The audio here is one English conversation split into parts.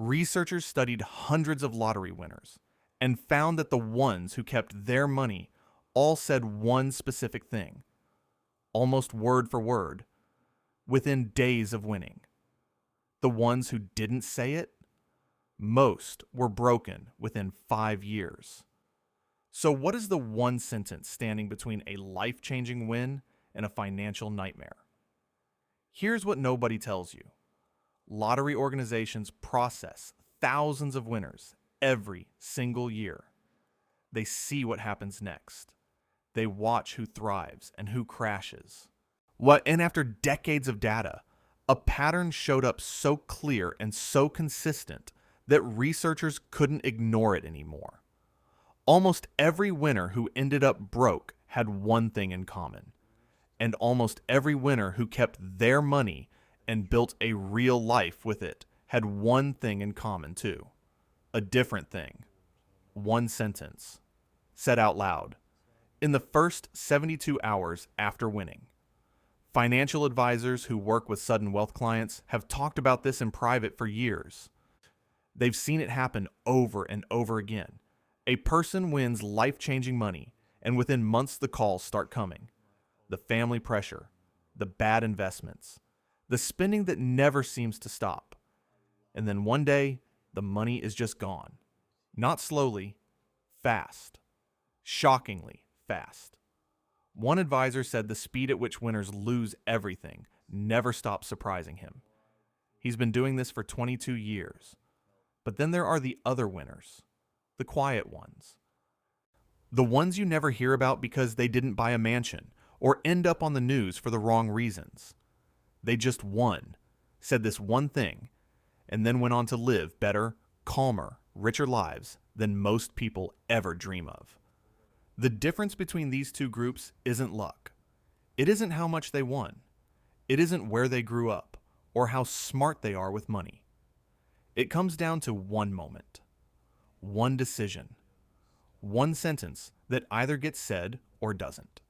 Researchers studied hundreds of lottery winners and found that the ones who kept their money all said one specific thing, almost word for word, within days of winning. The ones who didn't say it, most were broken within 5 years. So what is the one sentence standing between a life-changing win and a financial nightmare? Here's what nobody tells you. Lottery organizations process thousands of winners every single year. They see what happens next. They watch who thrives and who crashes. And after decades of data, a pattern showed up so clear and so consistent that researchers couldn't ignore it anymore. Almost every winner who ended up broke had one thing in common. And almost every winner who kept their money and built a real life with it had one thing in common too. A different thing. One sentence. Said out loud. In the first 72 hours after winning. Financial advisors who work with sudden wealth clients have talked about this in private for years. They've seen it happen over and over again. A person wins life-changing money, and within months the calls start coming. The family pressure, the bad investments, the spending that never seems to stop. And then one day, the money is just gone. Not slowly, fast. Shockingly fast. One advisor said the speed at which winners lose everything never stops surprising him. He's been doing this for 22 years. But then there are the other winners, the quiet ones. The ones you never hear about because they didn't buy a mansion or end up on the news for the wrong reasons. They just won, said this one thing, and then went on to live better, calmer, richer lives than most people ever dream of. The difference between these two groups isn't luck. It isn't how much they won. It isn't where they grew up or how smart they are with money. It comes down to one moment, one decision, one sentence that either gets said or doesn't.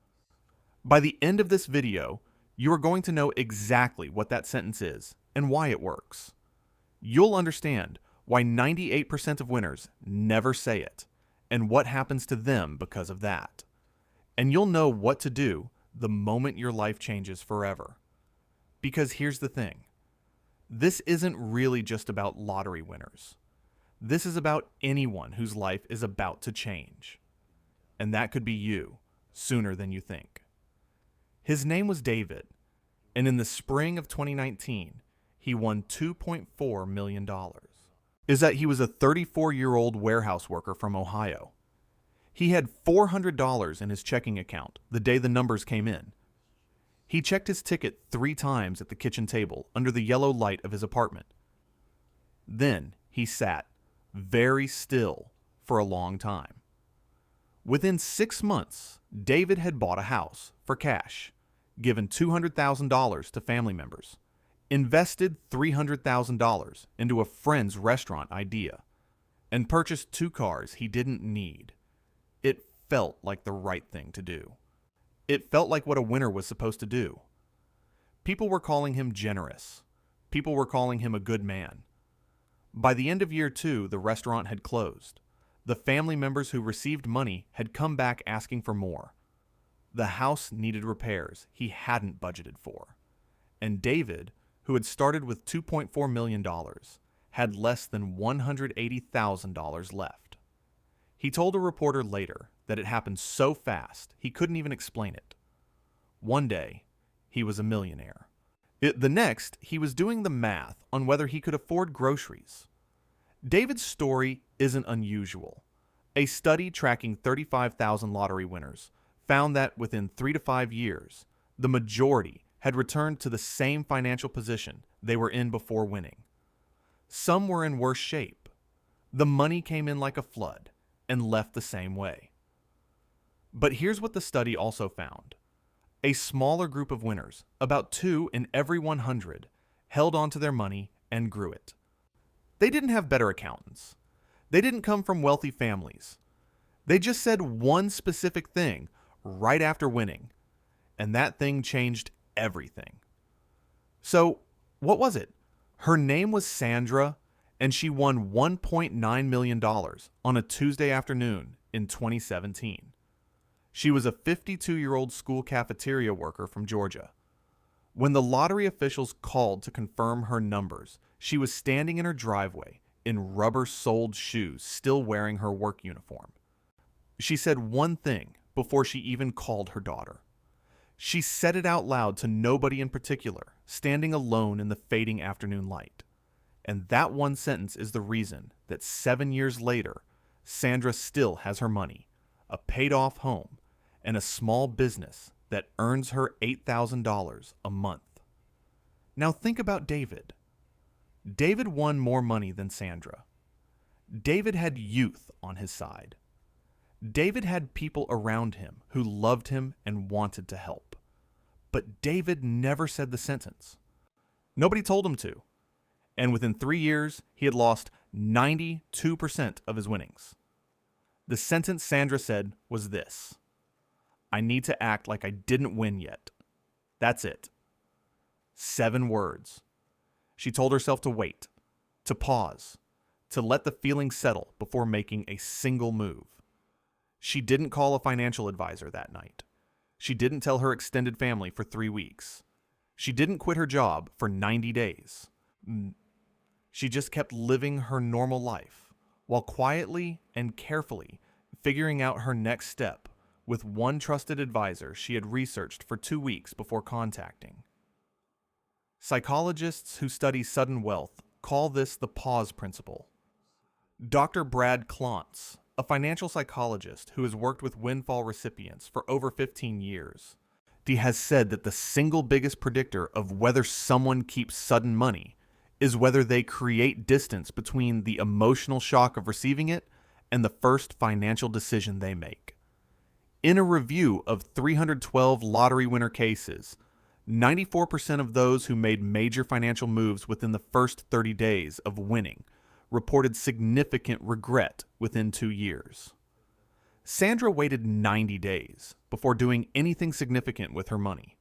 By the end of this video, you are going to know exactly what that sentence is and why it works. You'll understand why 98% of winners never say it and what happens to them because of that. And you'll know what to do the moment your life changes forever. Because here's the thing. This isn't really just about lottery winners. This is about anyone whose life is about to change. And that could be you sooner than you think. His name was David, and in the spring of 2019, he won $2.4 million. He was a 34-year-old warehouse worker from Ohio. He had $400 in his checking account the day the numbers came in. He checked his ticket 3 times at the kitchen table under the yellow light of his apartment. Then he sat, very still, for a long time. Within 6 months, David had bought a house for cash, given $200,000 to family members, invested $300,000 into a friend's restaurant idea, and purchased 2 cars he didn't need. It felt like the right thing to do. It felt like what a winner was supposed to do. People were calling him generous. People were calling him a good man. By the end of year 2, the restaurant had closed. The family members who received money had come back asking for more. The house needed repairs he hadn't budgeted for. And David, who had started with $2.4 million, had less than $180,000 left. He told a reporter later that it happened so fast he couldn't even explain it. One day, he was a millionaire. The next, he was doing the math on whether he could afford groceries. David's story isn't unusual. A study tracking 35,000 lottery winners found that within 3 to 5 years, the majority had returned to the same financial position they were in before winning. Some were in worse shape. The money came in like a flood and left the same way. But here's what the study also found. A smaller group of winners, about 2 in every 100, held on to their money and grew it. They didn't have better accountants. They didn't come from wealthy families. They just said one specific thing right after winning, and that thing changed everything. So, what was it? Her name was Sandra, and she won $1.9 million on a Tuesday afternoon in 2017. She was a 52-year-old school cafeteria worker from Georgia. When the lottery officials called to confirm her numbers, she was standing in her driveway in rubber-soled shoes, still wearing her work uniform. She said one thing before she even called her daughter. She said it out loud to nobody in particular, standing alone in the fading afternoon light. And that one sentence is the reason that 7 years later, Sandra still has her money, a paid-off home, and a small business that earns her $8,000 a month. Now think about David. David won more money than Sandra. David had youth on his side. David had people around him who loved him and wanted to help. But David never said the sentence. Nobody told him to. And within 3 years, he had lost 92% of his winnings. The sentence Sandra said was this: I need to act like I didn't win yet. That's it. 7 words. She told herself to wait, to pause, to let the feeling settle before making a single move. She didn't call a financial advisor that night. She didn't tell her extended family for 3 weeks. She didn't quit her job for 90 days. She just kept living her normal life while quietly and carefully figuring out her next step with one trusted advisor she had researched for 2 weeks before contacting. Psychologists who study sudden wealth call this the pause principle. Dr. Brad Klontz, a financial psychologist who has worked with windfall recipients for over 15 years, he has said that the single biggest predictor of whether someone keeps sudden money is whether they create distance between the emotional shock of receiving it and the first financial decision they make. In a review of 312 lottery winner cases, 94% of those who made major financial moves within the first 30 days of winning reported significant regret within 2 years. Sandra waited 90 days before doing anything significant with her money.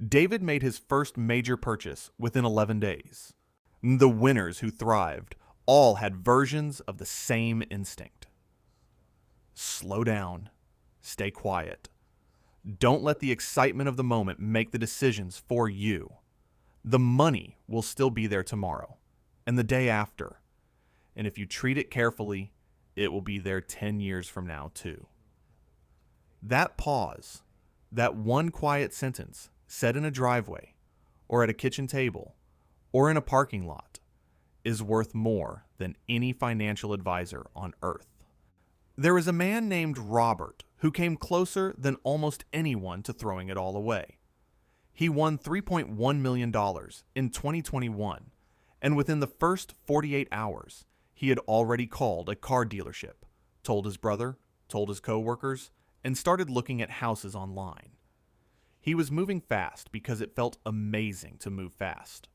David made his first major purchase within 11 days. The winners who thrived all had versions of the same instinct. Slow down. Stay quiet. Don't let the excitement of the moment make the decisions for you. The money will still be there tomorrow and the day after. And if you treat it carefully, it will be there 10 years from now too. That pause, that one quiet sentence said in a driveway or at a kitchen table or in a parking lot, is worth more than any financial advisor on earth. There is a man named Robert who came closer than almost anyone to throwing it all away. He won $3.1 million in 2021, and within the first 48 hours, he had already called a car dealership, told his brother, told his coworkers, and started looking at houses online. He was moving fast because it felt amazing to move fast.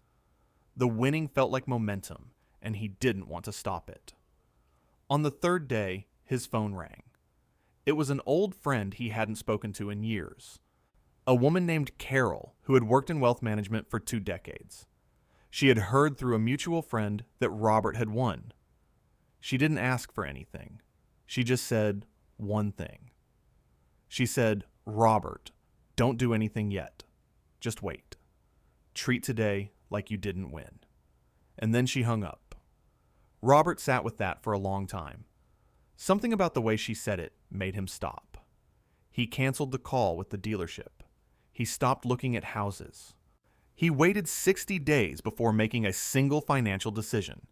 The winning felt like momentum, and he didn't want to stop it. On the 3rd day, his phone rang. It was an old friend he hadn't spoken to in years. A woman named Carol who had worked in wealth management for 2 decades. She had heard through a mutual friend that Robert had won. She didn't ask for anything. She just said one thing. She said, "Robert, don't do anything yet. Just wait. Treat today like you didn't win." And then she hung up. Robert sat with that for a long time. Something about the way she said it made him stop. He canceled the call with the dealership. He stopped looking at houses. He waited 60 days before making a single financial decision.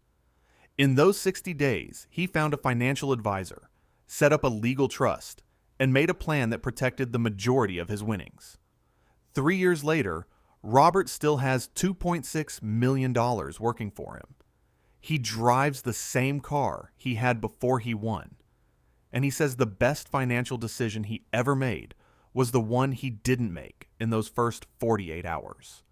In those 60 days, he found a financial advisor, set up a legal trust, and made a plan that protected the majority of his winnings. 3 years later, Robert still has $2.6 million working for him. He drives the same car he had before he won. And he says the best financial decision he ever made was the one he didn't make in those first 48 hours.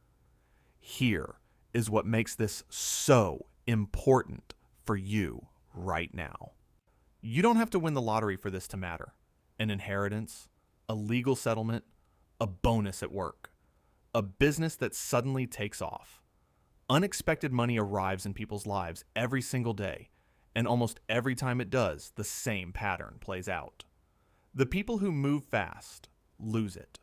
Here is what makes this so important for you right now. You don't have to win the lottery for this to matter. An inheritance, a legal settlement, a bonus at work, a business that suddenly takes off. Unexpected money arrives in people's lives every single day, and almost every time it does, the same pattern plays out. The people who move fast lose it.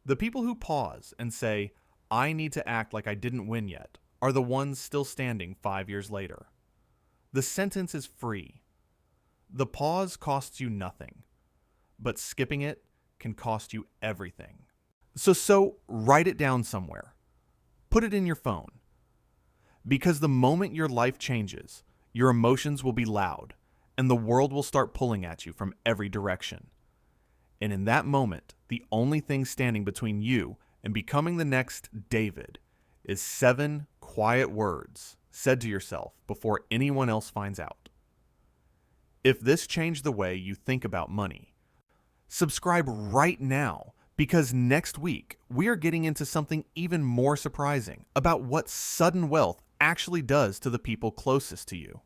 The people who pause and say, "I need to act like I didn't win yet," are the ones still standing 5 years later. The sentence is free. The pause costs you nothing, but skipping it can cost you everything. So write it down somewhere. Put it in your phone. Because the moment your life changes, your emotions will be loud, and the world will start pulling at you from every direction. And in that moment, the only thing standing between you and becoming the next David is 7 quiet words said to yourself before anyone else finds out. If this changed the way you think about money, subscribe right now, because next week we are getting into something even more surprising about what sudden wealth actually does to the people closest to you.